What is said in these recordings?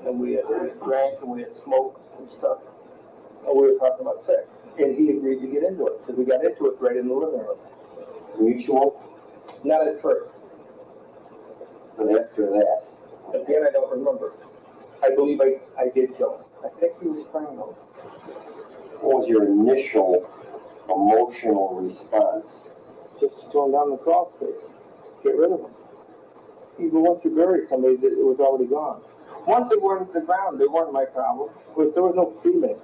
and we drank and we had smoked and stuff, and we were talking about sex. And he agreed to get into it, because we got into it right in the living room. Mutual? Not at first. But after that? Again, I don't remember. I believe I did kill him. I think he was crying though. What was your initial emotional response? Just to throw him down the crawl space. Get rid of him. Even once you buried somebody, it was already gone. Once they weren't the ground, they weren't my problem. But there was no feeling.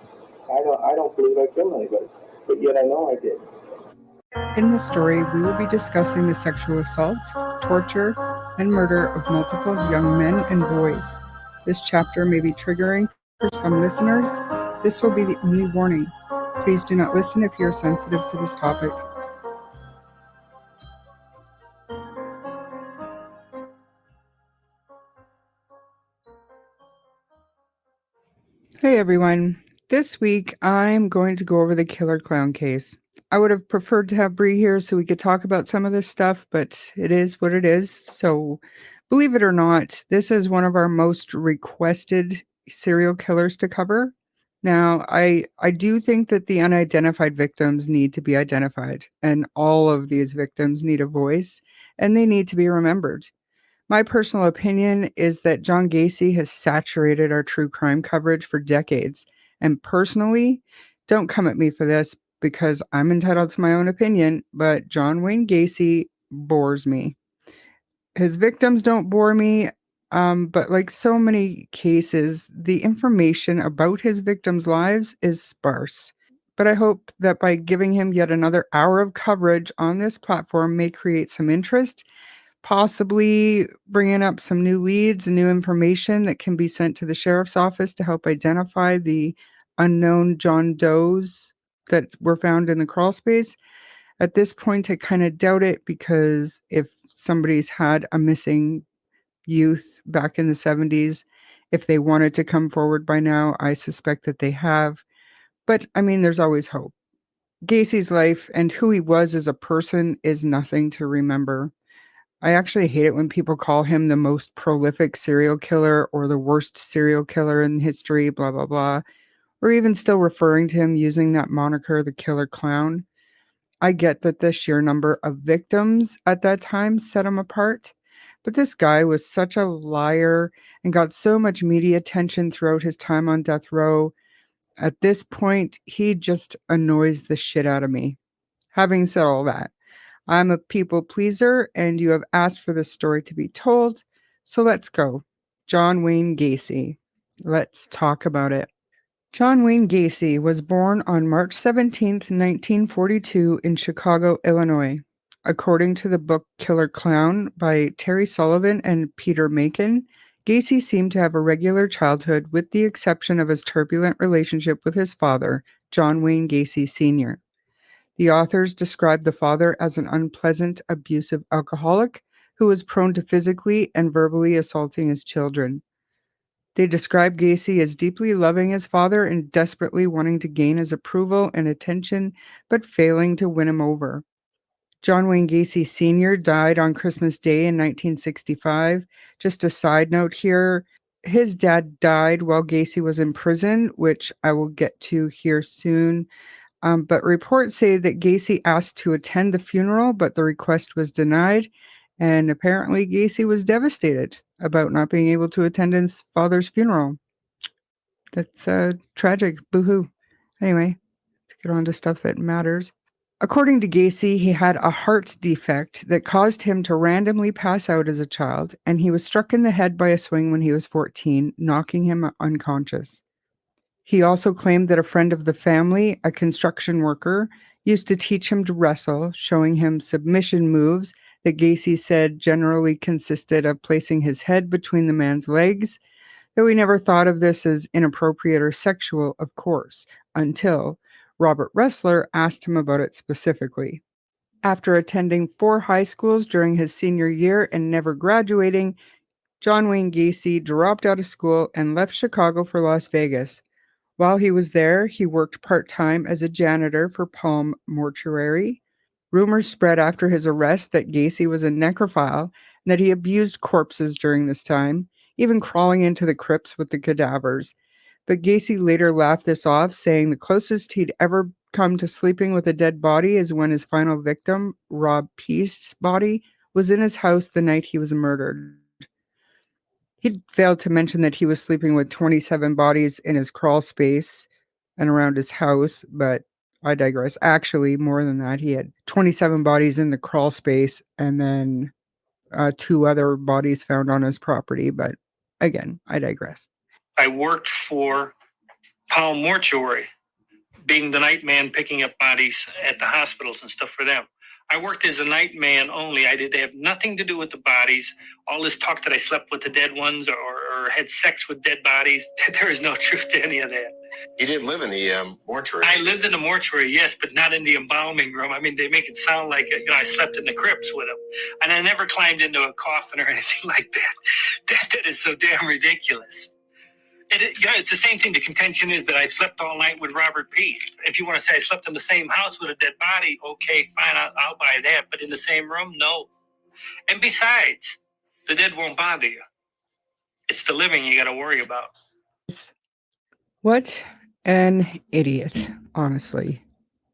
I don't believe I killed anybody, but yet I know I did. In this story, we will be discussing the sexual assault, torture, and murder of multiple young men and boys. This chapter may be triggering for some listeners. This will be the only warning. Please do not listen if you are sensitive to this topic. Hey everyone. This week I'm going to go over the killer clown case. I would have preferred to have Bree here so we could talk about some of this stuff, but it is what it is. So believe it or not, this is one of our most requested serial killers to cover. Now, I do think that the unidentified victims need to be identified, and all of these victims need a voice, and they need to be remembered. My personal opinion is that John Gacy has saturated our true crime coverage for decades. And personally, don't come at me for this because I'm entitled to my own opinion, but John Wayne Gacy bores me. His victims don't bore me, but like so many cases, the information about his victims' lives is sparse. But I hope that by giving him yet another hour of coverage on this platform may create some interest, possibly bringing up some new leads and new information that can be sent to the sheriff's office to help identify the unknown John Does that were found in the crawl space. At this point, I kind of doubt it because if somebody's had a missing youth back in the 70s, if they wanted to come forward by now, I suspect that they have. But I mean, there's always hope. Gacy's life and who he was as a person is nothing to remember. I actually hate it when people call him the most prolific serial killer or the worst serial killer in history, blah, blah, blah, or even still referring to him using that moniker, the killer clown. I get that the sheer number of victims at that time set him apart, but this guy was such a liar and got so much media attention throughout his time on death row. At this point, he just annoys the shit out of me. Having said all that, I'm a people pleaser, and you have asked for this story to be told, so let's go. John Wayne Gacy. Let's talk about it. John Wayne Gacy was born on March 17th, 1942 in Chicago, Illinois. According to the book Killer Clown by Terry Sullivan and Peter Macon, Gacy seemed to have a regular childhood with the exception of his turbulent relationship with his father, John Wayne Gacy Sr. The authors describe the father as an unpleasant, abusive alcoholic who was prone to physically and verbally assaulting his children. They describe Gacy as deeply loving his father and desperately wanting to gain his approval and attention, but failing to win him over. John Wayne Gacy Sr. died on Christmas Day in 1965. Just a side note here, his dad died while Gacy was in prison, which I will get to here soon. But reports say that Gacy asked to attend the funeral, but the request was denied. And apparently Gacy was devastated about not being able to attend his father's funeral. That's tragic. Boo-hoo. Anyway, let's get on to stuff that matters. According to Gacy, he had a heart defect that caused him to randomly pass out as a child, and he was struck in the head by a swing when he was 14, knocking him unconscious. He also claimed that a friend of the family, a construction worker, used to teach him to wrestle, showing him submission moves that Gacy said generally consisted of placing his head between the man's legs, though he never thought of this as inappropriate or sexual, of course, until Robert Ressler asked him about it specifically. After attending 4 high schools during his senior year and never graduating, John Wayne Gacy dropped out of school and left Chicago for Las Vegas. While he was there, he worked part-time as a janitor for Palm Mortuary. Rumors spread after his arrest that Gacy was a necrophile and that he abused corpses during this time. even crawling into the crypts with the cadavers. But Gacy later laughed this off, saying the closest he'd ever come to sleeping with a dead body is when his final victim, Rob Peace's body, was in his house the night he was murdered. He'd failed to mention that he was sleeping with 27 bodies in his crawl space and around his house, but I digress. Actually, more than that, he had 27 bodies in the crawl space and then 2 other bodies found on his property, but again, I digress. I worked for Powell Mortuary, being the night man picking up bodies at the hospitals and stuff for them. I worked as a night man only. I did have nothing to do with the bodies. All this talk that I slept with the dead ones or had sex with dead bodies, there is no truth to any of that. You didn't live in the mortuary. I lived in the mortuary, yes, but not in the embalming room. I mean, they make it sound like I slept in the crypts with them, and I never climbed into a coffin or anything like that. That is so damn ridiculous. It's the same thing. The contention is that I slept all night with Robert Peace. If you want to say I slept in the same house with a dead body, okay, fine, I'll buy that. But in the same room, no. And besides, the dead won't bother you. It's the living you got to worry about. What an idiot, honestly.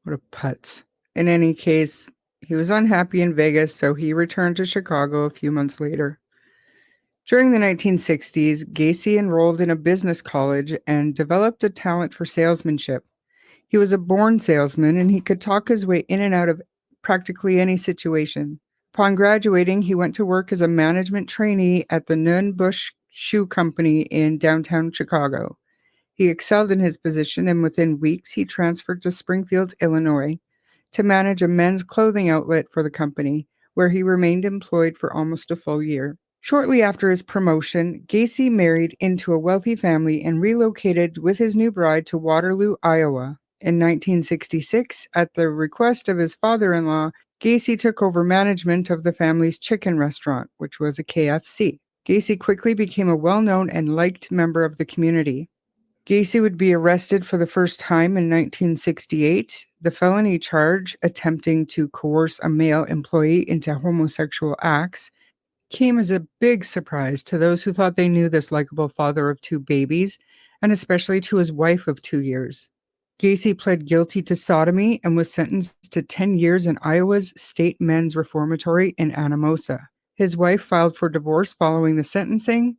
What a putz. In any case, he was unhappy in Vegas, so he returned to Chicago a few months later. During the 1960s, Gacy enrolled in a business college and developed a talent for salesmanship. He was a born salesman and he could talk his way in and out of practically any situation. Upon graduating, he went to work as a management trainee at the Nunn-Bush Shoe Company in downtown Chicago. He excelled in his position, and within weeks, he transferred to Springfield, Illinois, to manage a men's clothing outlet for the company, where he remained employed for almost a full year. Shortly after his promotion, Gacy married into a wealthy family and relocated with his new bride to Waterloo, Iowa. In 1966, at the request of his father-in-law, Gacy took over management of the family's chicken restaurant, which was a KFC. Gacy quickly became a well-known and liked member of the community. Gacy would be arrested for the first time in 1968. The felony charge, attempting to coerce a male employee into homosexual acts, came as a big surprise to those who thought they knew this likable father of 2 babies, and especially to his wife of 2 years. Gacy pled guilty to sodomy and was sentenced to 10 years in Iowa's State Men's Reformatory in Anamosa. His wife filed for divorce following the sentencing.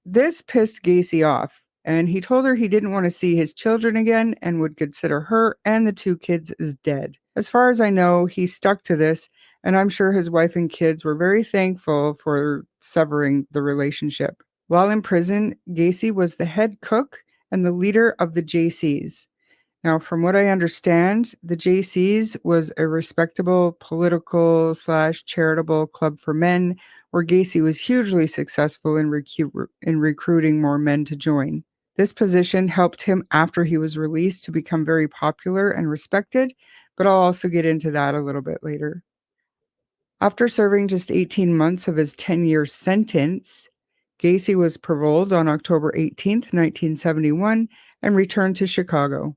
This pissed Gacy off, and he told her he didn't want to see his children again and would consider her and the 2 kids as dead. As far as I know, he stuck to this, and I'm sure his wife and kids were very thankful for severing the relationship. While in prison, Gacy was the head cook and the leader of the JCs. Now, from what I understand, the JCs was a respectable political/charitable club for men, where Gacy was hugely successful in recruiting more men to join. This position helped him after he was released to become very popular and respected, but I'll also get into that a little bit later. After serving just 18 months of his 10-year sentence, Gacy was paroled on October 18, 1971, and returned to Chicago.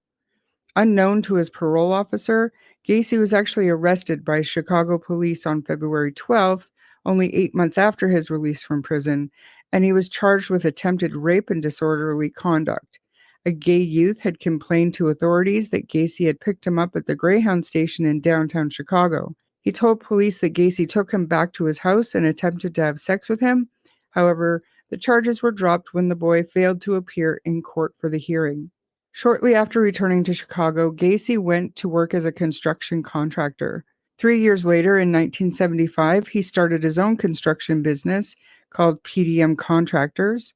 Unknown to his parole officer, Gacy was actually arrested by Chicago police on February 12th, only 8 months after his release from prison, and he was charged with attempted rape and disorderly conduct. A gay youth had complained to authorities that Gacy had picked him up at the Greyhound station in downtown Chicago. He told police that Gacy took him back to his house and attempted to have sex with him. However, the charges were dropped when the boy failed to appear in court for the hearing. Shortly after returning to Chicago, Gacy went to work as a construction contractor. 3 years later, in 1975, he started his own construction business called PDM Contractors.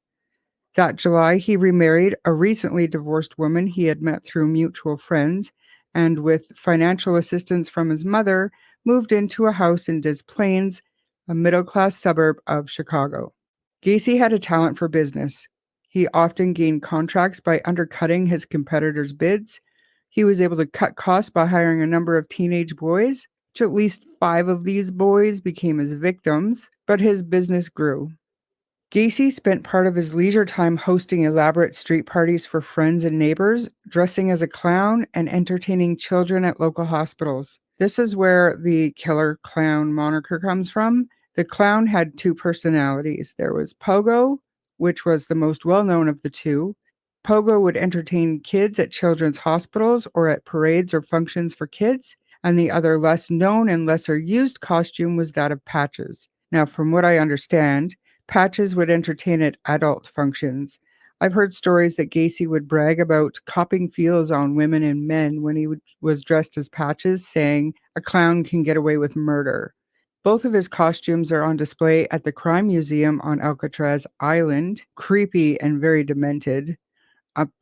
That July, he remarried a recently divorced woman he had met through mutual friends, and with financial assistance from his mother, moved into a house in Des Plaines, a middle-class suburb of Chicago. Gacy had a talent for business. He often gained contracts by undercutting his competitors' bids. He was able to cut costs by hiring a number of teenage boys, which at least 5 of these boys became his victims, but his business grew. Gacy spent part of his leisure time hosting elaborate street parties for friends and neighbors, dressing as a clown, and entertaining children at local hospitals. This is where the killer clown moniker comes from. The clown had 2 personalities. There was Pogo, which was the most well-known of the two. Pogo would entertain kids at children's hospitals or at parades or functions for kids, and the other less known and lesser used costume was that of Patches. Now, from what I understand, Patches would entertain at adult functions. I've heard stories that Gacy would brag about copping feels on women and men when he was dressed as Patches, saying, "A clown can get away with murder." Both of his costumes are on display at the Crime Museum on Alcatraz Island, creepy and very demented.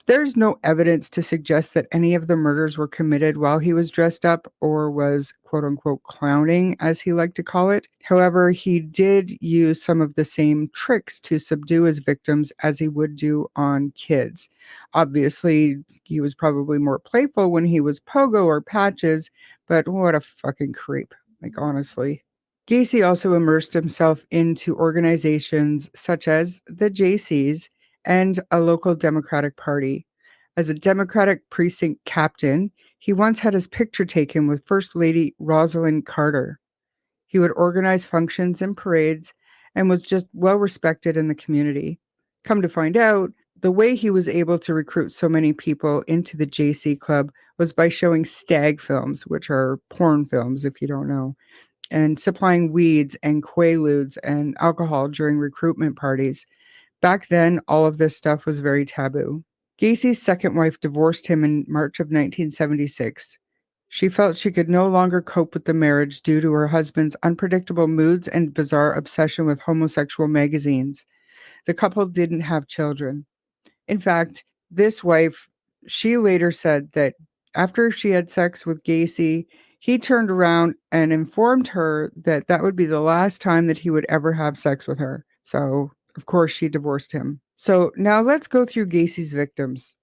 There's no evidence to suggest that any of the murders were committed while he was dressed up or was quote unquote clowning, as he liked to call it. However, he did use some of the same tricks to subdue his victims as he would do on kids. Obviously, he was probably more playful when he was Pogo or Patches, but what a fucking creep. Like, honestly. Gacy also immersed himself into organizations such as the JCs and a local Democratic Party. As a Democratic precinct captain, he once had his picture taken with First Lady Rosalind Carter. He would organize functions and parades and was just well respected in the community. Come to find out, the way he was able to recruit so many people into the JC Club was by showing stag films, which are porn films if you don't know, and supplying weeds and quaaludes and alcohol during recruitment parties. Back then, all of this stuff was very taboo. Gacy's second wife divorced him in March of 1976. She felt she could no longer cope with the marriage due to her husband's unpredictable moods and bizarre obsession with homosexual magazines. The couple didn't have children. In fact, this wife, she later said that after she had sex with Gacy, he turned around and informed her that that would be the last time that he would ever have sex with her. So, of course, she divorced him. So, now let's go through Gacy's victims.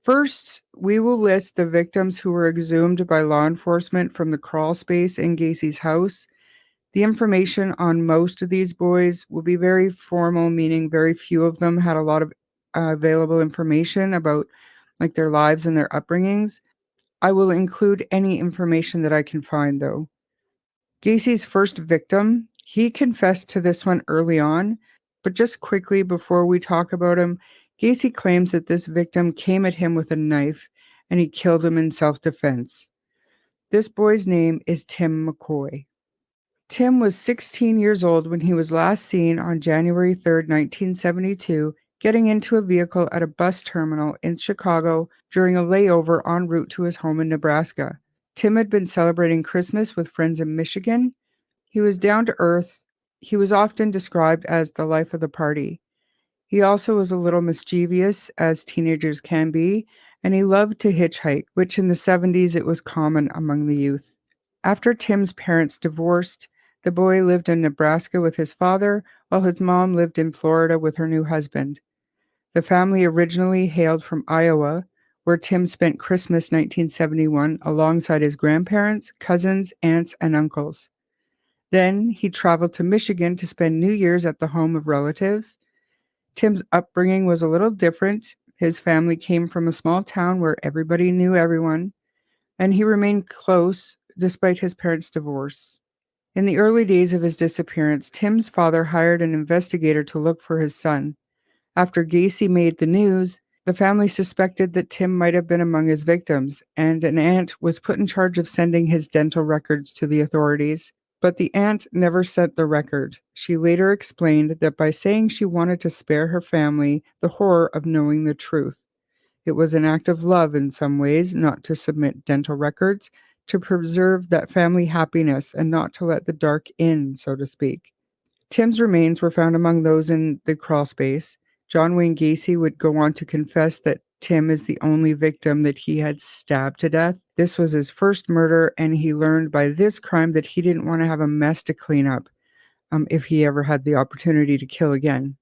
First, we will list the victims who were exhumed by law enforcement from the crawl space in Gacy's house. The information on most of these boys will be very formal, meaning very few of them had a lot of available information about like their lives and their upbringings. I will include any information that I can find though. Gacy's first victim, he confessed to this one early on, but just quickly before we talk about him, Gacy claims that this victim came at him with a knife and he killed him in self-defense. This boy's name is Tim McCoy. Tim was 16 years old when he was last seen on January 3rd, 1972, getting into a vehicle at a bus terminal in Chicago during a layover en route to his home in Nebraska. Tim had been celebrating Christmas with friends in Michigan. He was down to earth. He was often described as the life of the party. He also was a little mischievous, as teenagers can be, and he loved to hitchhike, which in the 70s it was common among the youth. After Tim's parents divorced, the boy lived in Nebraska with his father, while his mom lived in Florida with her new husband. The family originally hailed from Iowa, where Tim spent Christmas 1971 alongside his grandparents, cousins, aunts, and uncles. Then he traveled to Michigan to spend New Year's at the home of relatives. Tim's upbringing was a little different. His family came from a small town where everybody knew everyone, and he remained close despite his parents' divorce. In the early days of his disappearance, Tim's father hired an investigator to look for his son. After Gacy made the news, the family suspected that Tim might have been among his victims, and an aunt was put in charge of sending his dental records to the authorities. But the aunt never sent the record. She later explained that by saying she wanted to spare her family the horror of knowing the truth. It was an act of love in some ways not to submit dental records, to preserve that family happiness and not to let the dark in, so to speak. Tim's remains were found among those in the crawl space. John Wayne Gacy would go on to confess that Tim is the only victim that he had stabbed to death. This was his first murder, and he learned by this crime that he didn't want to have a mess to clean up if he ever had the opportunity to kill again.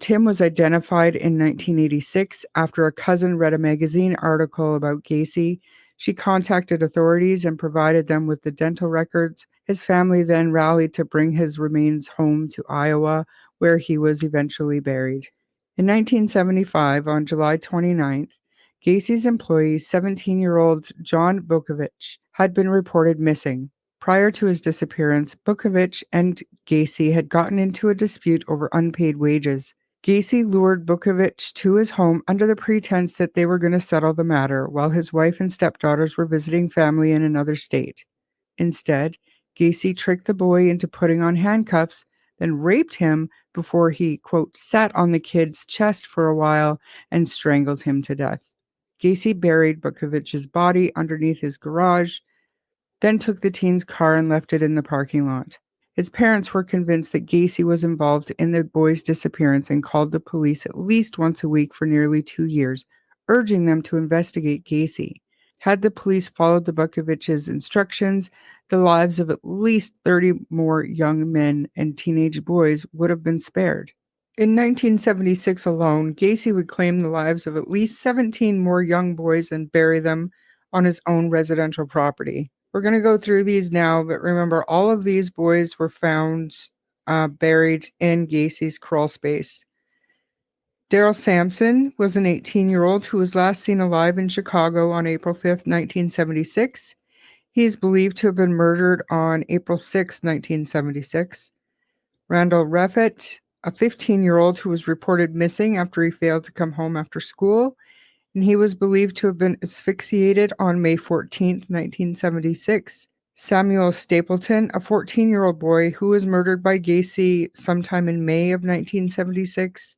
Tim was identified in 1986 after a cousin read a magazine article about Gacy. She contacted authorities and provided them with the dental records. His family then rallied to bring his remains home to Iowa, where he was eventually buried. In 1975, on July 29th, Gacy's employee, 17-year-old John Bukovich, had been reported missing. Prior to his disappearance, Bukovich and Gacy had gotten into a dispute over unpaid wages. Gacy lured Bukovich to his home under the pretense that they were going to settle the matter while his wife and stepdaughters were visiting family in another state. Instead, Gacy tricked the boy into putting on handcuffs, then raped him before he, quote, sat on the kid's chest for a while and strangled him to death. Gacy buried Bukovich's body underneath his garage, then took the teen's car and left it in the parking lot. His parents were convinced that Gacy was involved in the boy's disappearance and called the police at least once a week for nearly 2 years, urging them to investigate Gacy. Had the police followed the Bukovich's instructions, the lives of at least 30 more young men and teenage boys would have been spared. In 1976 alone, Gacy would claim the lives of at least 17 more young boys and bury them on his own residential property. We're going to go through these now, but remember, all of these boys were found buried in Gacy's crawl space. Daryl Sampson was an 18-year-old who was last seen alive in Chicago on April 5th, 1976. He is believed to have been murdered on April 6, 1976. Randall Reffitt, a 15-year-old who was reported missing after he failed to come home after school, and he was believed to have been asphyxiated on May 14, 1976. Samuel Stapleton, a 14-year-old boy who was murdered by Gacy sometime in May of 1976.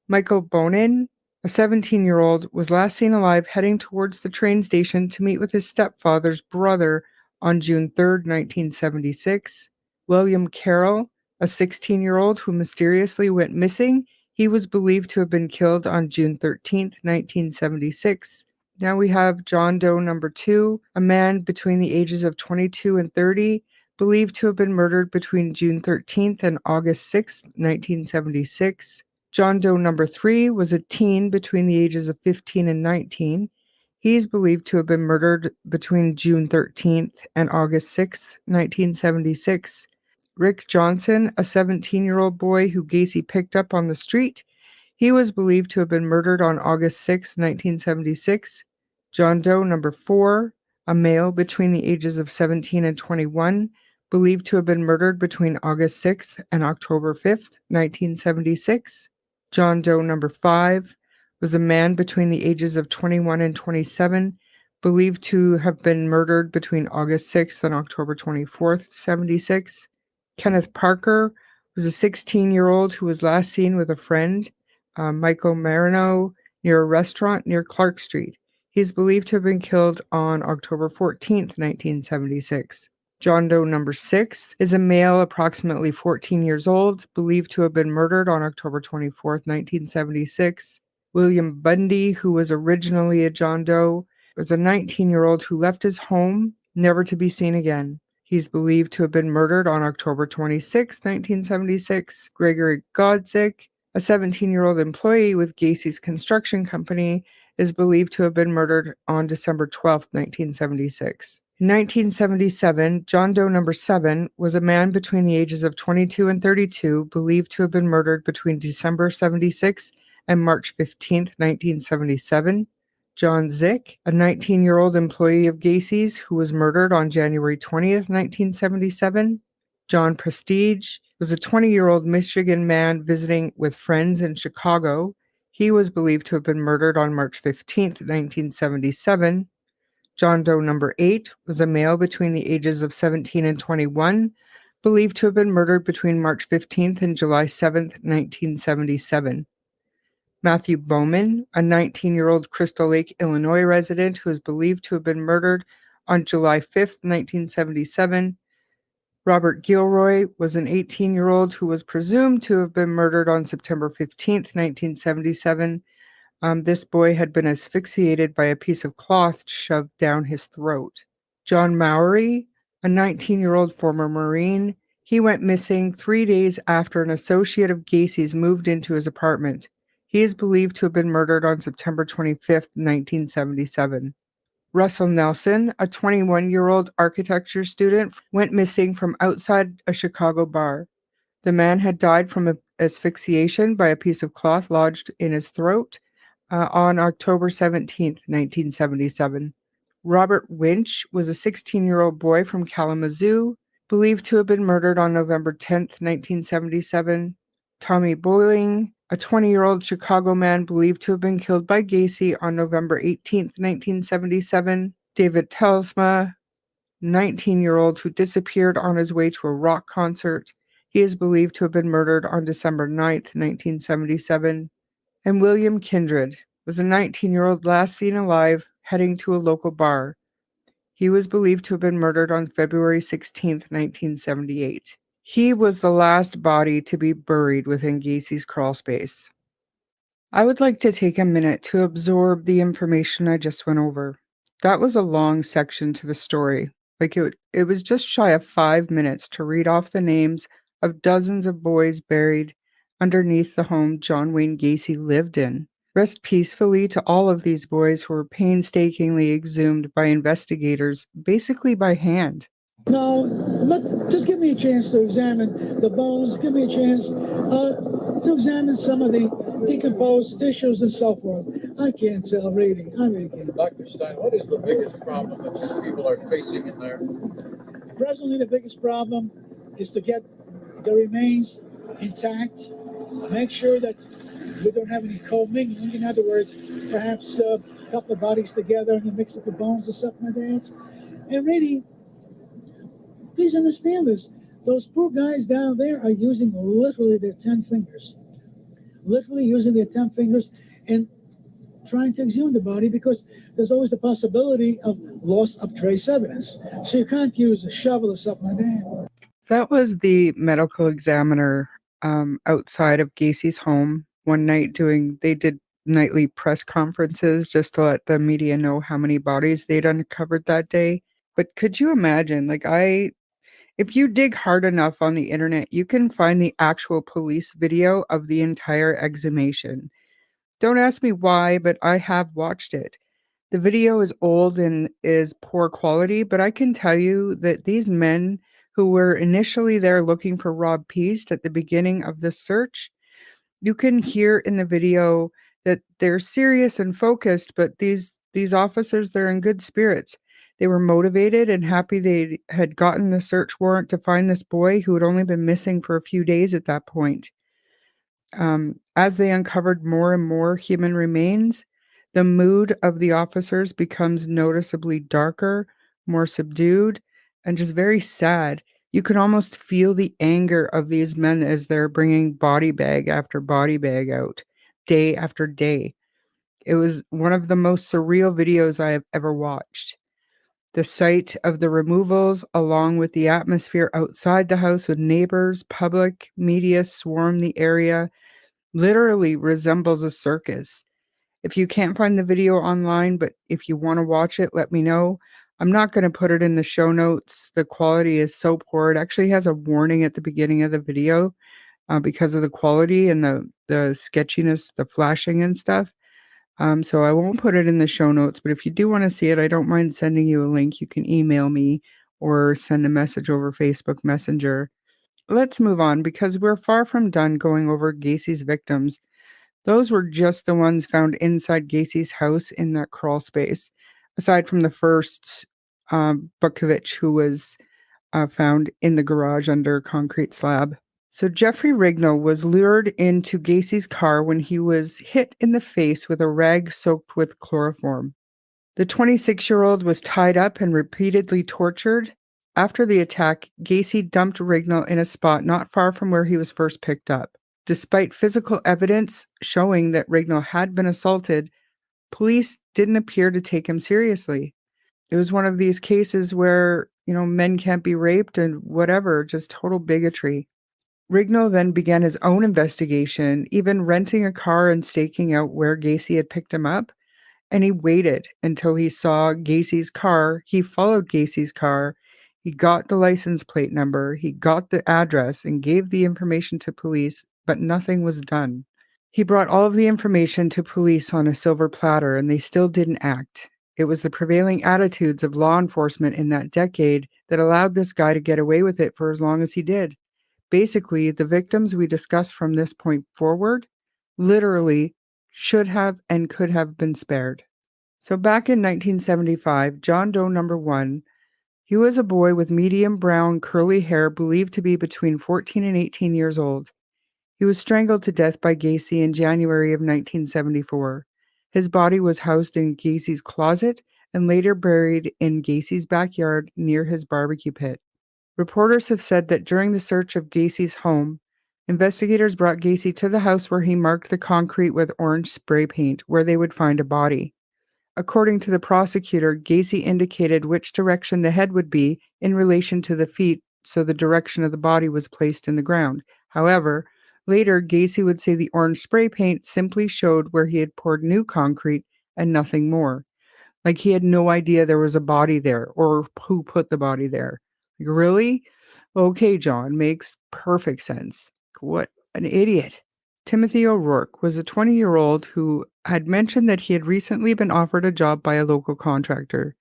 Michael Bonin, a 17-year-old, was last seen alive heading towards the train station to meet with his stepfather's brother on June 3, 1976. William Carroll, a 16-year-old who mysteriously went missing. He was believed to have been killed on June 13, 1976. Now we have John Doe number 2, a man between the ages of 22 and 30, believed to have been murdered between June 13th and August 6, 1976. John Doe number 3 was a teen between the ages of 15 and 19. He is believed to have been murdered between June 13th and August 6, 1976. Rick Johnson, a 17-year-old boy who Gacy picked up on the street. He was believed to have been murdered on August 6, 1976. John Doe number 4, a male between the ages of 17 and 21, believed to have been murdered between August 6th and October 5th, 1976. John Doe number 5 was a man between the ages of 21 and 27, believed to have been murdered between August 6th and October 24th, 76. Kenneth Parker was a 16-year-old who was last seen with a friend, Michael Marino, near a restaurant near Clark Street. He is believed to have been killed on October 14th, 1976. John Doe number 6 is a male approximately 14 years old, believed to have been murdered on October 24th, 1976. William Bundy, who was originally a John Doe, was a 19-year-old who left his home, never to be seen again. He's believed to have been murdered on October 26, 1976. Gregory Godzik, a 17-year-old employee with Gacy's construction company, is believed to have been murdered on December 12, 1976. In 1977, John Doe number 7 was a man between the ages of 22 and 32, believed to have been murdered between December 76 and March 15, 1977. John Zick, a 19-year-old employee of Gacy's who was murdered on January 20th, 1977. John Prestige was a 20-year-old Michigan man visiting with friends in Chicago. He was believed to have been murdered on March 15th, 1977. John Doe number 8 was a male between the ages of 17 and 21, believed to have been murdered between March 15th and July 7th, 1977. Matthew Bowman, a 19-year-old Crystal Lake, Illinois resident who is believed to have been murdered on July 5th, 1977. Robert Gilroy was an 18-year-old who was presumed to have been murdered on September 15th, 1977. This boy had been asphyxiated by a piece of cloth shoved down his throat. John Mowry, a 19-year-old former Marine, he went missing 3 days after an associate of Gacy's moved into his apartment. He is believed to have been murdered on September 25th, 1977. Russell Nelson, a 21-year-old architecture student, went missing from outside a Chicago bar. The man had died from asphyxiation by a piece of cloth lodged in his throat on October 17th, 1977. Robert Winch was a 16-year-old boy from Kalamazoo, believed to have been murdered on November 10th, 1977. Tommy Boiling A 20-year-old Chicago man believed to have been killed by Gacy on November 18th, 1977. David Telsma, 19-year-old who disappeared on his way to a rock concert. He is believed to have been murdered on December 9th, 1977. And William Kindred was a 19-year-old last seen alive heading to a local bar. He was believed to have been murdered on February 16th, 1978. He was the last body to be buried within Gacy's crawl space. I would like to take a minute to absorb the information I just went over. That was a long section to the story. It was just shy of 5 minutes to read off the names of dozens of boys buried underneath the home John Wayne Gacy lived in. Rest peacefully to all of these boys who were painstakingly exhumed by investigators, basically by hand. No, just give me a chance to examine the bones. Give me a chance to examine some of the decomposed tissues and so forth. I can't tell reading. I really can't. Dr. Stein, what is the biggest problem that people are facing in there? Presently, the biggest problem is to get the remains intact. Make sure that we don't have any commingling. In other words, perhaps a couple of bodies together and you mix up the bones or something like that. And really, please understand this. Those poor guys down there are using literally their 10 fingers. Literally using their 10 fingers and trying to exhume the body because there's always the possibility of loss of trace evidence. So you can't use a shovel or something like that. That was the medical examiner outside of Gacy's home one night they did nightly press conferences just to let the media know how many bodies they'd uncovered that day. But could you imagine, if you dig hard enough on the internet, you can find the actual police video of the entire exhumation. Don't ask me why, but I have watched it. The video is old and is poor quality, but I can tell you that these men who were initially there looking for Rob Peast at the beginning of the search, you can hear in the video that they're serious and focused, but these officers, they're in good spirits. They were motivated and happy they had gotten the search warrant to find this boy who had only been missing for a few days at that point. As they uncovered more and more human remains, the mood of the officers becomes noticeably darker, more subdued, and just very sad. You can almost feel the anger of these men as they're bringing body bag after body bag out, day after day. It was one of the most surreal videos I have ever watched. The sight of the removals, along with the atmosphere outside the house with neighbors, public, media swarm the area, literally resembles a circus. If you can't find the video online, but if you want to watch it, let me know. I'm not going to put it in the show notes. The quality is so poor. It actually has a warning at the beginning of the video because of the quality and the sketchiness, the flashing and stuff. So I won't put it in the show notes, but if you do want to see it, I don't mind sending you a link. You can email me or send a message over Facebook Messenger. Let's move on because we're far from done going over Gacy's victims. Those were just the ones found inside Gacy's house in that crawl space, aside from the first Bukovich, who was found in the garage under a concrete slab. So Jeffrey Rignall was lured into Gacy's car when he was hit in the face with a rag soaked with chloroform. The 26-year-old was tied up and repeatedly tortured. After the attack, Gacy dumped Rignall in a spot not far from where he was first picked up. Despite physical evidence showing that Rignall had been assaulted, police didn't appear to take him seriously. It was one of these cases where, men can't be raped and whatever, just total bigotry. Rignall then began his own investigation, even renting a car and staking out where Gacy had picked him up. And he waited until he saw Gacy's car. He followed Gacy's car. He got the license plate number. He got the address and gave the information to police, but nothing was done. He brought all of the information to police on a silver platter, and they still didn't act. It was the prevailing attitudes of law enforcement in that decade that allowed this guy to get away with it for as long as he did. Basically, the victims we discuss from this point forward literally should have and could have been spared. So back in 1975, John Doe number 1, he was a boy with medium brown curly hair believed to be between 14 and 18 years old. He was strangled to death by Gacy in January of 1974. His body was housed in Gacy's closet and later buried in Gacy's backyard near his barbecue pit. Reporters have said that during the search of Gacy's home, investigators brought Gacy to the house where he marked the concrete with orange spray paint where they would find a body. According to the prosecutor, Gacy indicated which direction the head would be in relation to the feet, so the direction of the body was placed in the ground. However, later Gacy would say the orange spray paint simply showed where he had poured new concrete and nothing more. Like he had no idea there was a body there or who put the body there. Like, really? Okay, John, makes perfect sense. What an idiot. Timothy O'Rourke was a 20-year-old who had mentioned that he had recently been offered a job by a local contractor.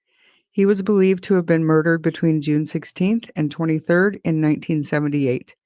He was believed to have been murdered between June 16th and 23rd in 1978.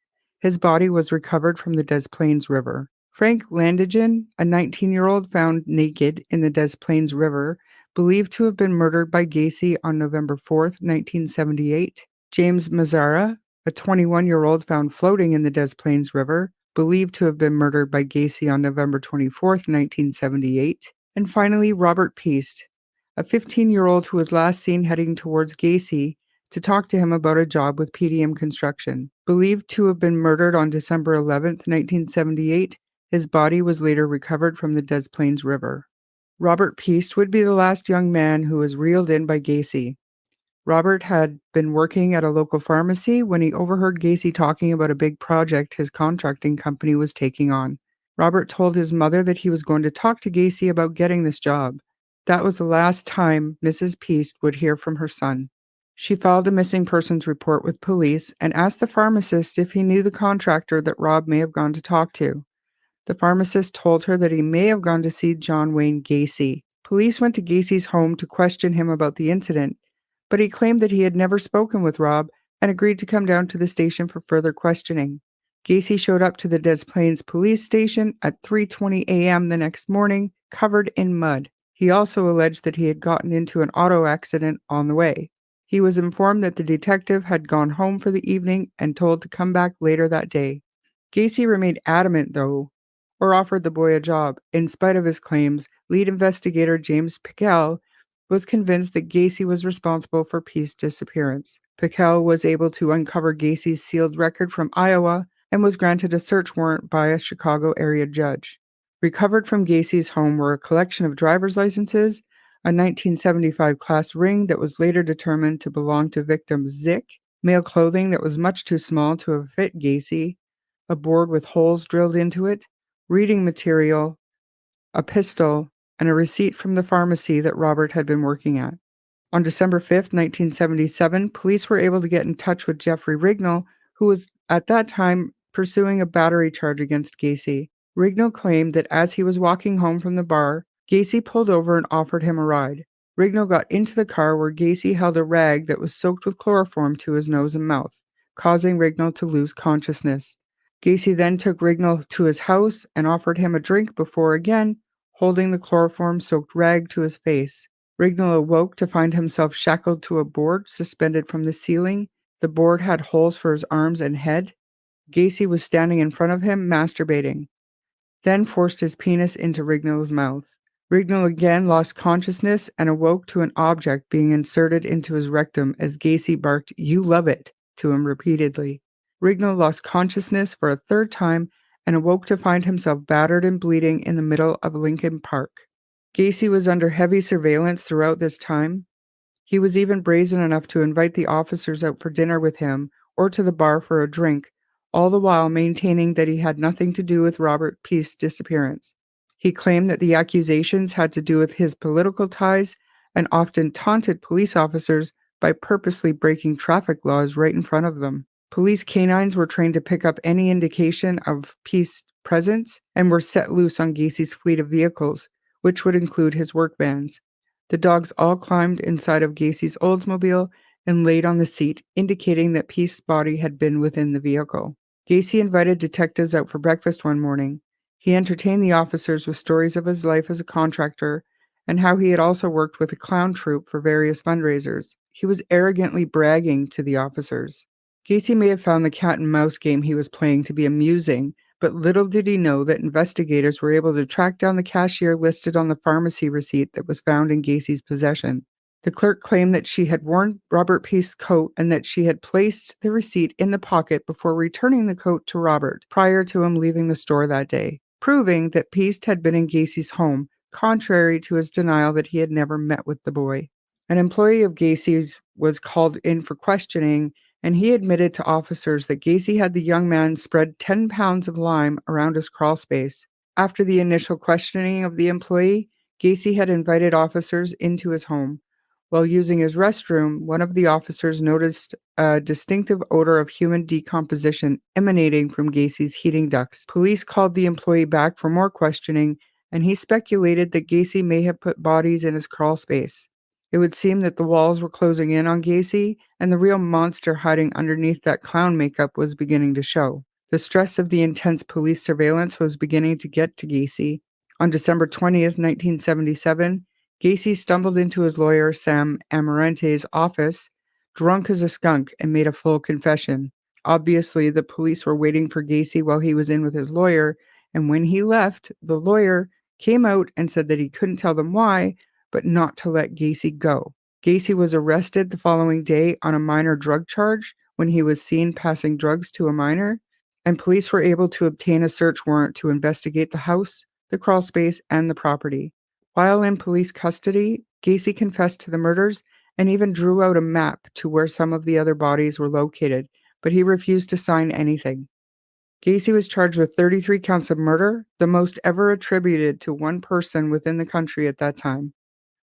His body was recovered from the Des Plaines River. Frank Landigan, a 19-year-old found naked in the Des Plaines River, believed to have been murdered by Gacy on November 4th, 1978. James Mazzara, a 21-year-old found floating in the Des Plaines River, believed to have been murdered by Gacy on November 24th, 1978. And finally, Robert Peast, a 15-year-old who was last seen heading towards Gacy to talk to him about a job with PDM Construction. Believed to have been murdered on December 11th, 1978, his body was later recovered from the Des Plaines River. Robert Peast would be the last young man who was reeled in by Gacy. Robert had been working at a local pharmacy when he overheard Gacy talking about a big project his contracting company was taking on. Robert told his mother that he was going to talk to Gacy about getting this job. That was the last time Mrs. Peast would hear from her son. She filed a missing persons report with police and asked the pharmacist if he knew the contractor that Rob may have gone to talk to. The pharmacist told her that he may have gone to see John Wayne Gacy. Police went to Gacy's home to question him about the incident, but he claimed that he had never spoken with Rob and agreed to come down to the station for further questioning. Gacy showed up to the Des Plaines police station at 3:20 a.m. the next morning, covered in mud. He also alleged that he had gotten into an auto accident on the way. He was informed that the detective had gone home for the evening and told to come back later that day. Gacy remained adamant, though, or offered the boy a job. In spite of his claims, lead investigator James Pickell was convinced that Gacy was responsible for Peast's disappearance. Pickell was able to uncover Gacy's sealed record from Iowa and was granted a search warrant by a Chicago area judge. Recovered from Gacy's home were a collection of driver's licenses, a 1975 class ring that was later determined to belong to victim Zick, male clothing that was much too small to have fit Gacy, a board with holes drilled into it, reading material, a pistol, and a receipt from the pharmacy that Robert had been working at. On December 5th, 1977, police were able to get in touch with Jeffrey Rignall, who was at that time pursuing a battery charge against Gacy. Rignall claimed that as he was walking home from the bar, Gacy pulled over and offered him a ride. Rignall got into the car where Gacy held a rag that was soaked with chloroform to his nose and mouth, causing Rignall to lose consciousness. Gacy then took Rignall to his house and offered him a drink before again holding the chloroform-soaked rag to his face. Rignall awoke to find himself shackled to a board suspended from the ceiling. The board had holes for his arms and head. Gacy was standing in front of him, masturbating, then forced his penis into Rignall's mouth. Rignall again lost consciousness and awoke to an object being inserted into his rectum as Gacy barked, "You love it," to him repeatedly. Rignall lost consciousness for a third time and awoke to find himself battered and bleeding in the middle of Lincoln Park. Gacy was under heavy surveillance throughout this time. He was even brazen enough to invite the officers out for dinner with him or to the bar for a drink, all the while maintaining that he had nothing to do with Robert Peast's disappearance. He claimed that the accusations had to do with his political ties and often taunted police officers by purposely breaking traffic laws right in front of them. Police canines were trained to pick up any indication of Peast's presence and were set loose on Gacy's fleet of vehicles, which would include his work vans. The dogs all climbed inside of Gacy's Oldsmobile and laid on the seat, indicating that Peast's body had been within the vehicle. Gacy invited detectives out for breakfast one morning. He entertained the officers with stories of his life as a contractor and how he had also worked with a clown troupe for various fundraisers. He was arrogantly bragging to the officers. Gacy may have found the cat and mouse game he was playing to be amusing, But little did he know that investigators were able to track down the cashier listed on the pharmacy receipt that was found in Gacy's possession. The clerk claimed that she had worn Robert Peace's coat and that she had placed the receipt in the pocket before returning the coat to Robert prior to him leaving the store that day, proving that Peace had been in Gacy's home, contrary to his denial that he had never met with the boy. An employee of Gacy's was called in for questioning, and he admitted to officers that Gacy had the young man spread 10 pounds of lime around his crawl space. After the initial questioning of the employee, Gacy had invited officers into his home. While using his restroom, one of the officers noticed a distinctive odor of human decomposition emanating from Gacy's heating ducts. Police called the employee back for more questioning, and he speculated that Gacy may have put bodies in his crawl space. It would seem that the walls were closing in on Gacy, and the real monster hiding underneath that clown makeup was beginning to show. The stress of the intense police surveillance was beginning to get to Gacy. On December 20th, 1977, Gacy stumbled into his lawyer, Sam Amarante's office, drunk as a skunk, and made a full confession. Obviously, the police were waiting for Gacy while he was in with his lawyer, and when he left, the lawyer came out and said that he couldn't tell them why, but not to let Gacy go. Gacy was arrested the following day on a minor drug charge when he was seen passing drugs to a minor, and police were able to obtain a search warrant to investigate the house, the crawl space, and the property. While in police custody, Gacy confessed to the murders and even drew out a map to where some of the other bodies were located, but he refused to sign anything. Gacy was charged with 33 counts of murder, the most ever attributed to one person within the country at that time.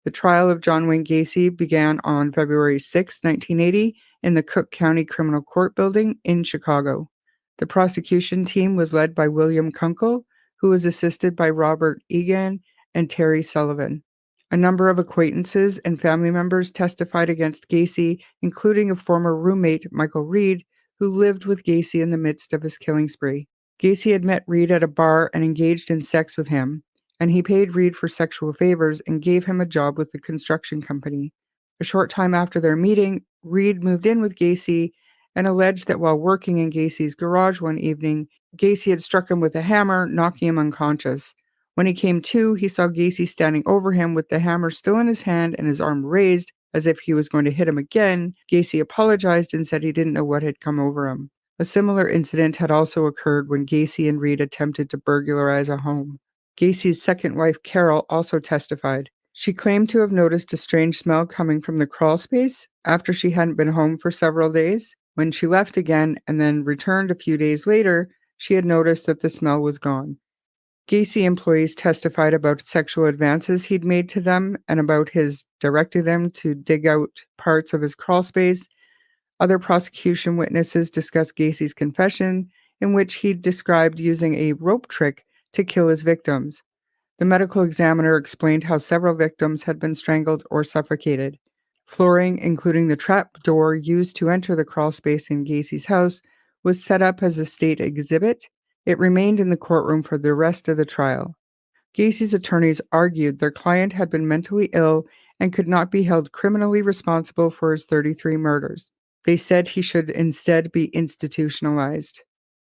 The trial of John Wayne Gacy began on February 6, 1980, in the Cook County Criminal Court Building in Chicago. The prosecution team was led by William Kunkel, who was assisted by Robert Egan and Terry Sullivan. A number of acquaintances and family members testified against Gacy, including a former roommate, Michael Reed, who lived with Gacy in the midst of his killing spree. Gacy had met Reed at a bar and engaged in sex with him, and he paid Reed for sexual favors and gave him a job with the construction company. A short time after their meeting, Reed moved in with Gacy and alleged that while working in Gacy's garage one evening, Gacy had struck him with a hammer, knocking him unconscious. When he came to, he saw Gacy standing over him with the hammer still in his hand and his arm raised as if he was going to hit him again. Gacy apologized and said he didn't know what had come over him. A similar incident had also occurred when Gacy and Reed attempted to burglarize a home. Gacy's second wife, Carol, also testified. She claimed to have noticed a strange smell coming from the crawl space after she hadn't been home for several days. When she left again and then returned a few days later, she had noticed that the smell was gone. Gacy employees testified about sexual advances he'd made to them and about his directing them to dig out parts of his crawl space. Other prosecution witnesses discussed Gacy's confession, in which he described using a rope trick to kill his victims. The medical examiner explained how several victims had been strangled or suffocated. Flooring, including the trap door used to enter the crawl space in Gacy's house, was set up as a state exhibit. It remained in the courtroom for the rest of the trial. Gacy's attorneys argued their client had been mentally ill and could not be held criminally responsible for his 33 murders. They said he should instead be institutionalized.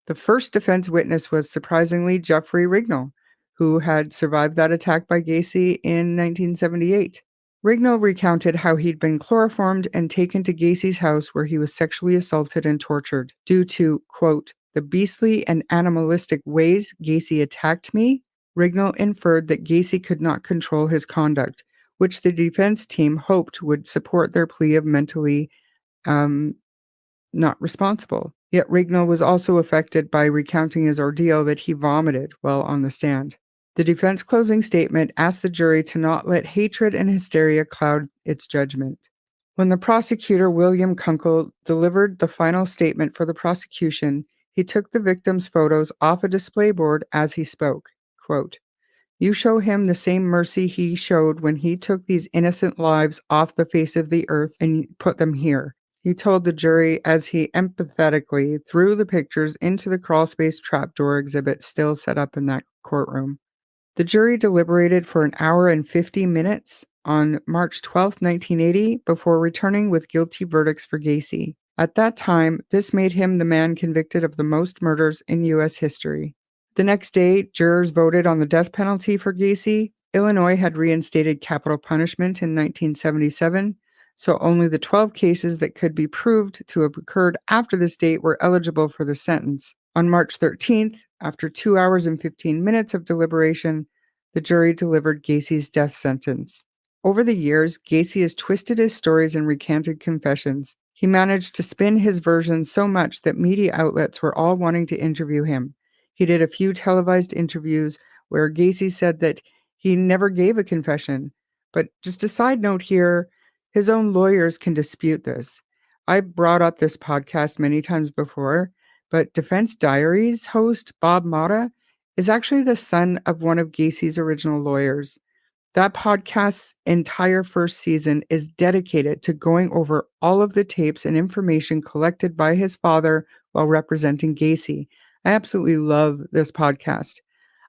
The first defense witness was surprisingly Jeffrey Rignall, who had survived that attack by Gacy in 1978. Rignall recounted how he'd been chloroformed and taken to Gacy's house where he was sexually assaulted and tortured due to, quote, the beastly and animalistic ways Gacy attacked me. Rignall inferred that Gacy could not control his conduct, which the defense team hoped would support their plea of mentally not responsible. Yet Rignall was also affected by recounting his ordeal that he vomited while on the stand. The defense closing statement asked the jury to not let hatred and hysteria cloud its judgment. When the prosecutor, William Kunkel, delivered the final statement for the prosecution, he took the victims' photos off a display board as he spoke. Quote, you show him the same mercy he showed when he took these innocent lives off the face of the earth and put them here, he told the jury as he empathetically threw the pictures into the crawlspace trapdoor exhibit still set up in that courtroom. The jury deliberated for an hour and 50 minutes on March 12, 1980, before returning with guilty verdicts for Gacy. At that time, this made him the man convicted of the most murders in U.S. history. The next day, jurors voted on the death penalty for Gacy. Illinois had reinstated capital punishment in 1977, so only the 12 cases that could be proved to have occurred after this date were eligible for the sentence. On March 13th, after 2 hours and 15 minutes of deliberation, the jury delivered Gacy's death sentence. Over the years, Gacy has twisted his stories and recanted confessions. He managed to spin his version so much that media outlets were all wanting to interview him. He did a few televised interviews where Gacy said that he never gave a confession. But just a side note here, his own lawyers can dispute this. I brought up this podcast many times before, but Defense Diaries host Bob Motta is actually the son of one of Gacy's original lawyers. That podcast's entire first season is dedicated to going over all of the tapes and information collected by his father while representing Gacy. I absolutely love this podcast.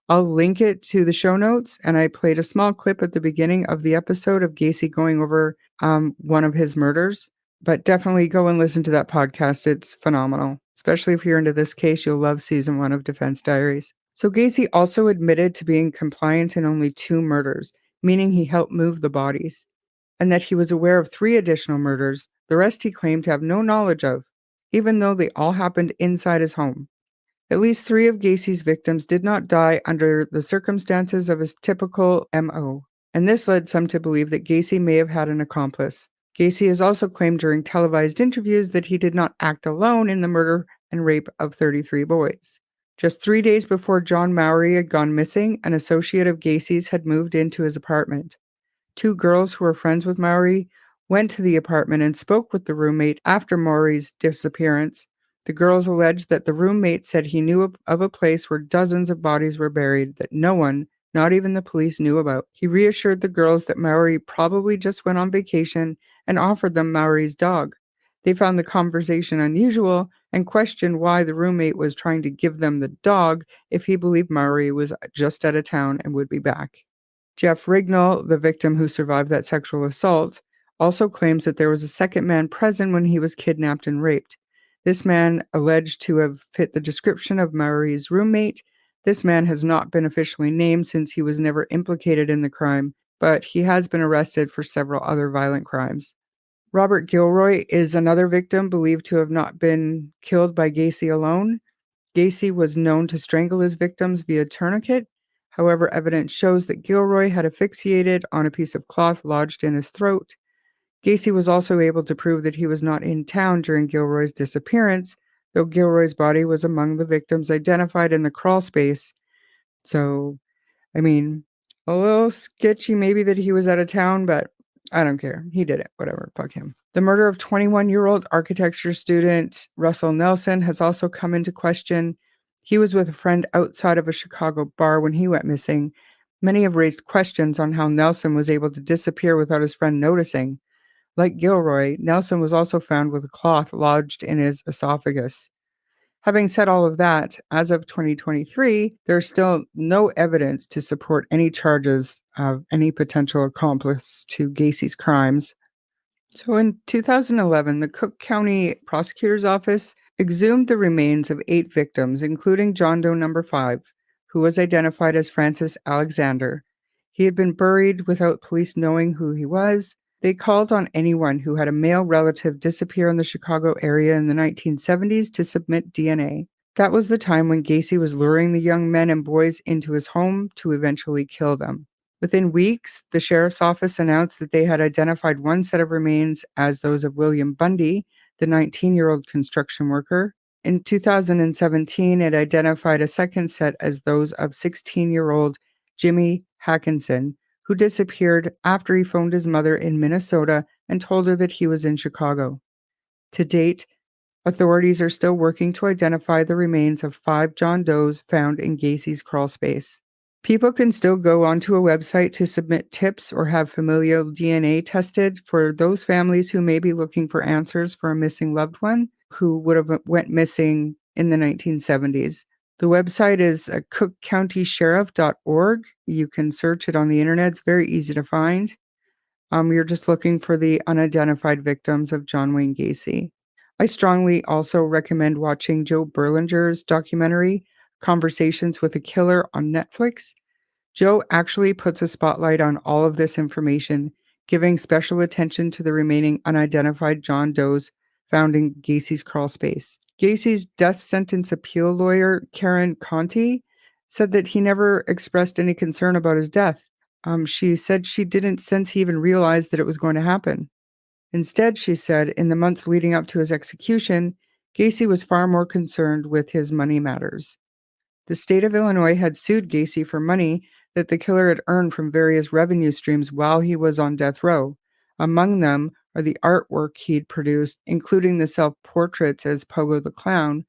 I'll link it to the show notes, and I played a small clip at the beginning of the episode of Gacy going over one of his murders. But definitely go and listen to that podcast. It's phenomenal. Especially if you're into this case, you'll love season 1 of Defense Diaries. So Gacy also admitted to being compliant in only 2 murders, meaning he helped move the bodies, and that he was aware of 3 additional murders. The rest he claimed to have no knowledge of, even though they all happened inside his home. At least 3 of Gacy's victims did not die under the circumstances of his typical MO, and this led some to believe that Gacy may have had an accomplice. Gacy has also claimed during televised interviews that he did not act alone in the murder and rape of 33 boys. Just 3 days before John Mowry had gone missing, an associate of Gacy's had moved into his apartment. 2 girls who were friends with Mowry went to the apartment and spoke with the roommate after Mowry's disappearance. The girls alleged that the roommate said he knew of a place where dozens of bodies were buried that no one, not even the police, knew about. He reassured the girls that Mowry probably just went on vacation and offered them Mowry's dog. They found the conversation unusual and questioned why the roommate was trying to give them the dog if he believed Mowry was just out of town and would be back. Jeff Rignall, the victim who survived that sexual assault, also claims that there was a second man present when he was kidnapped and raped. This man alleged to have fit the description of Mowry's roommate. This man has not been officially named since he was never implicated in the crime, but he has been arrested for several other violent crimes. Robert Gilroy is another victim believed to have not been killed by Gacy alone. Gacy was known to strangle his victims via tourniquet. However, evidence shows that Gilroy had asphyxiated on a piece of cloth lodged in his throat. Gacy was also able to prove that he was not in town during Gilroy's disappearance, though Gilroy's body was among the victims identified in the crawl space. So, I mean, a little sketchy maybe that he was out of town, but I don't care. He did it. Whatever. Fuck him. The murder of 21-year-old architecture student Russell Nelson has also come into question. He was with a friend outside of a Chicago bar when he went missing. Many have raised questions on how Nelson was able to disappear without his friend noticing. Like Gilroy, Nelson was also found with a cloth lodged in his esophagus. Having said all of that, as of 2023, there's still no evidence to support any charges of any potential accomplice to Gacy's crimes. So in 2011, the Cook County Prosecutor's Office exhumed the remains of 8 victims, including John Doe number 5, who was identified as Francis Alexander. He had been buried without police knowing who he was. They called on anyone who had a male relative disappear in the Chicago area in the 1970s to submit DNA. That was the time when Gacy was luring the young men and boys into his home to eventually kill them. Within weeks, the sheriff's office announced that they had identified one set of remains as those of William Bundy, the 19-year-old construction worker. In 2017, it identified a second set as those of 16-year-old Jimmy Hackinson, who disappeared after he phoned his mother in Minnesota and told her that he was in Chicago. To date, authorities are still working to identify the remains of 5 John Does found in Gacy's crawl space. People can still go onto a website to submit tips or have familial DNA tested for those families who may be looking for answers for a missing loved one who would have went missing in the 1970s. The website is cookcountysheriff.org. You can search it on the internet. It's very easy to find. You're just looking for the unidentified victims of John Wayne Gacy. I strongly also recommend watching Joe Berlinger's documentary, Conversations with a Killer on Netflix, Joe actually puts a spotlight on all of this information, giving special attention to the remaining unidentified John Does found in Gacy's crawl space. Gacy's death sentence appeal lawyer, Karen Conti, said that he never expressed any concern about his death. She said she didn't sense he even realized that it was going to happen. Instead, she said, in the months leading up to his execution, Gacy was far more concerned with his money matters. The state of Illinois had sued Gacy for money that the killer had earned from various revenue streams while he was on death row. Among them are the artwork he'd produced, including the self-portraits as Pogo the Clown.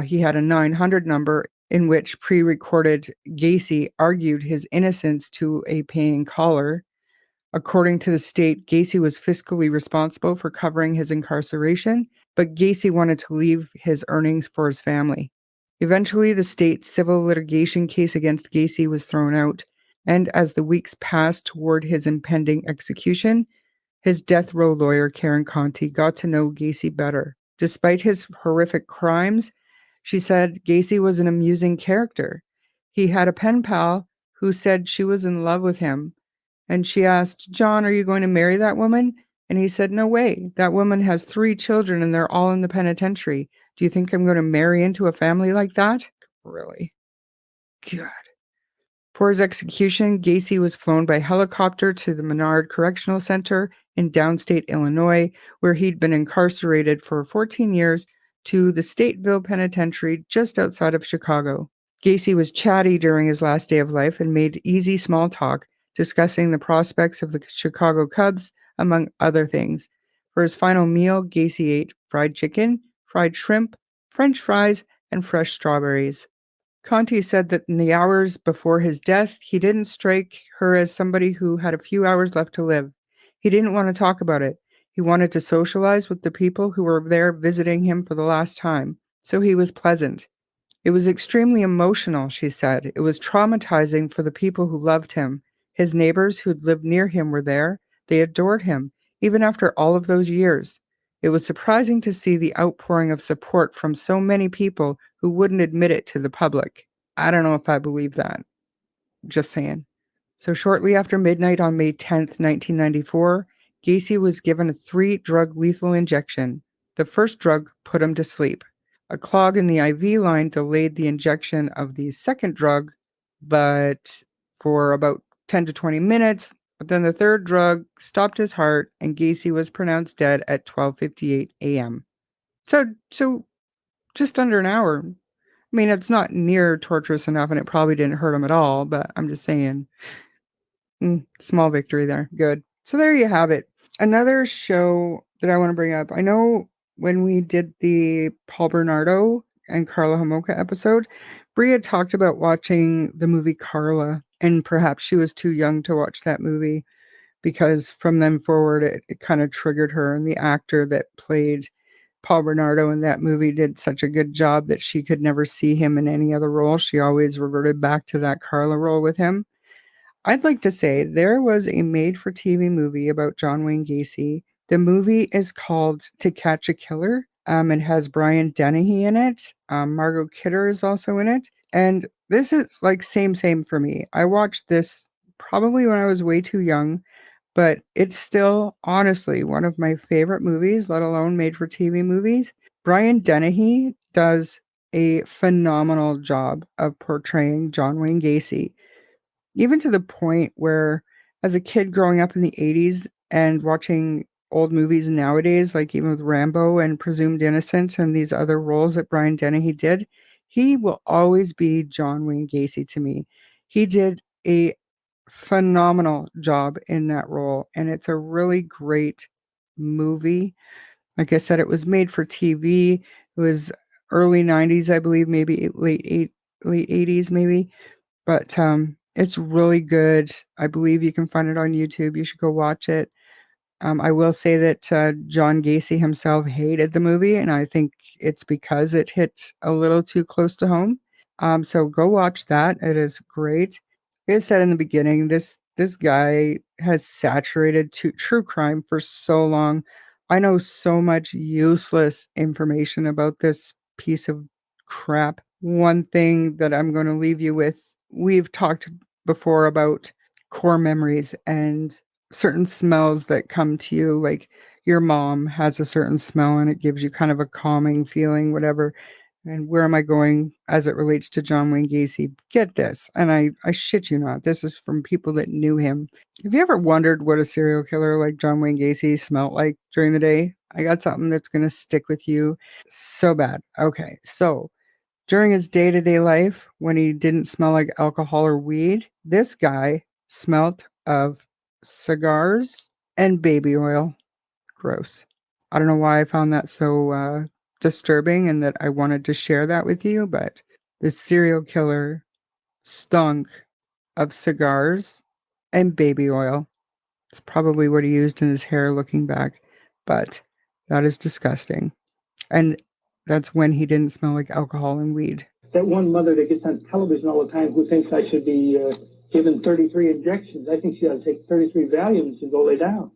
He had a 900 number in which pre-recorded Gacy argued his innocence to a paying caller. According to the state, Gacy was fiscally responsible for covering his incarceration, but Gacy wanted to leave his earnings for his family. Eventually, the state's civil litigation case against Gacy was thrown out, and as the weeks passed toward his impending execution, his death row lawyer, Karen Conti, got to know Gacy better. Despite his horrific crimes, she said Gacy was an amusing character. He had a pen pal who said she was in love with him, and she asked, "John, are you going to marry that woman?" And he said, "No way. That woman has 3 children and they're all in the penitentiary. Do you think I'm going to marry into a family like that?" Really? God. For his execution, Gacy was flown by helicopter to the Menard Correctional Center in downstate Illinois, where he'd been incarcerated for 14 years, to the Stateville Penitentiary just outside of Chicago. Gacy was chatty during his last day of life and made easy small talk, discussing the prospects of the Chicago Cubs, among other things. For his final meal, Gacy ate fried chicken, fried shrimp, French fries, and fresh strawberries. Conti said that in the hours before his death, he didn't strike her as somebody who had a few hours left to live. He didn't want to talk about it. He wanted to socialize with the people who were there visiting him for the last time, so he was pleasant. It was extremely emotional, she said. It was traumatizing for the people who loved him. His neighbors who'd lived near him were there. They adored him, even after all of those years. It was surprising to see the outpouring of support from so many people who wouldn't admit it to the public. I don't know if I believe that. Just saying. So shortly after midnight on May 10th, 1994, Gacy was given a 3-drug lethal injection. The first drug put him to sleep. A clog in the IV line delayed the injection of the second drug, but for about 10 to 20 minutes. But then the third drug stopped his heart, and Gacy was pronounced dead at 12:58 a.m. So just under an hour. I mean, it's not near torturous enough, and it probably didn't hurt him at all, but I'm just saying. Small victory there. Good. So there you have it. Another show that I want to bring up. I know when we did the Paul Bernardo and Carla Homolka episode, Bria talked about watching the movie Carla, and perhaps she was too young to watch that movie because from then forward it kind of triggered her, and the actor that played Paul Bernardo in that movie did such a good job that she could never see him in any other role. She always reverted back to that Carla role with him. I'd like to say there was a made-for-TV movie about John Wayne Gacy. The movie is called To Catch a Killer. It has Brian Dennehy in it. Margot Kidder is also in it. And this is like same for me. I watched this probably when I was way too young, but it's still honestly one of my favorite movies, let alone made-for-TV movies. Brian Dennehy does a phenomenal job of portraying John Wayne Gacy. Even to the point where, as a kid growing up in the 80s and watching old movies nowadays, like even with Rambo and Presumed Innocent and these other roles that Brian Dennehy did, he will always be John Wayne Gacy to me. He did a phenomenal job in that role, and it's a really great movie. Like I said, it was made for TV. It was early 90s, I believe, maybe late 80s, maybe. But it's really good. I believe you can find it on YouTube. You should go watch it. I will say that John Gacy himself hated the movie, and I think it's because it hit a little too close to home. So go watch that. It is great. Like I said in the beginning, this guy has saturated true crime for so long. I know so much useless information about this piece of crap, one thing that I'm going to leave you with. We've talked before about core memories and certain smells that come to you, like your mom has a certain smell and it gives you kind of a calming feeling, whatever. And where am I going as it relates to John Wayne Gacy? Get this, and I shit you not, this is from people that knew him. Have you ever wondered what a serial killer like John Wayne Gacy smelled like during the day? I got something that's going to stick with you so bad. Okay, so during his day-to-day life, when he didn't smell like alcohol or weed, this guy smelt of cigars and baby oil. Gross. I don't know why I found that so disturbing and that I wanted to share that with you, but this serial killer stunk of cigars and baby oil. It's probably what he used in his hair looking back, but that is disgusting. And that's when he didn't smell like alcohol and weed. That one mother that gets on television all the time who thinks I should be given 33 injections. I think she ought to take 33 Valiums and go lay down.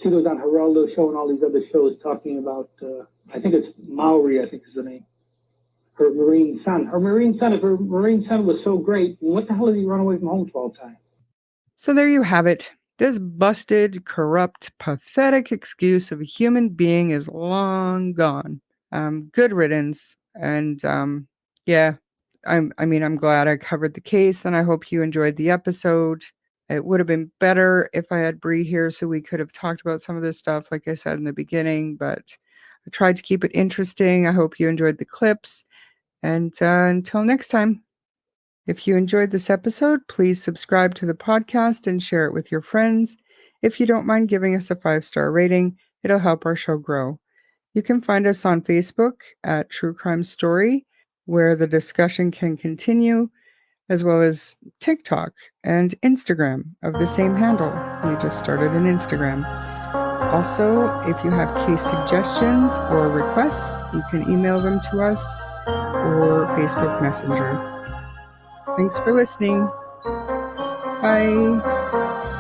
She goes on Geraldo show and all these other shows talking about, I think it's Maori, I think is the name. Her Marine son. If her Marine son was so great, what the hell did he run away from home 12 times? So there you have it. This busted, corrupt, pathetic excuse of a human being is long gone. Good riddance. And yeah, I'm glad I covered the case, and I hope you enjoyed the episode. It would have been better if I had Bree here so we could have talked about some of this stuff, like I said in the beginning, but I tried to keep it interesting. I hope you enjoyed the clips. And until next time. If you enjoyed this episode, please subscribe to the podcast and share it with your friends. If you don't mind giving us a 5-star rating, it'll help our show grow. You can find us on Facebook at True Crime Story, where the discussion can continue, as well as TikTok and Instagram of the same handle. We just started an Instagram. Also, if you have case suggestions or requests, you can email them to us or Facebook Messenger. Thanks for listening. Bye.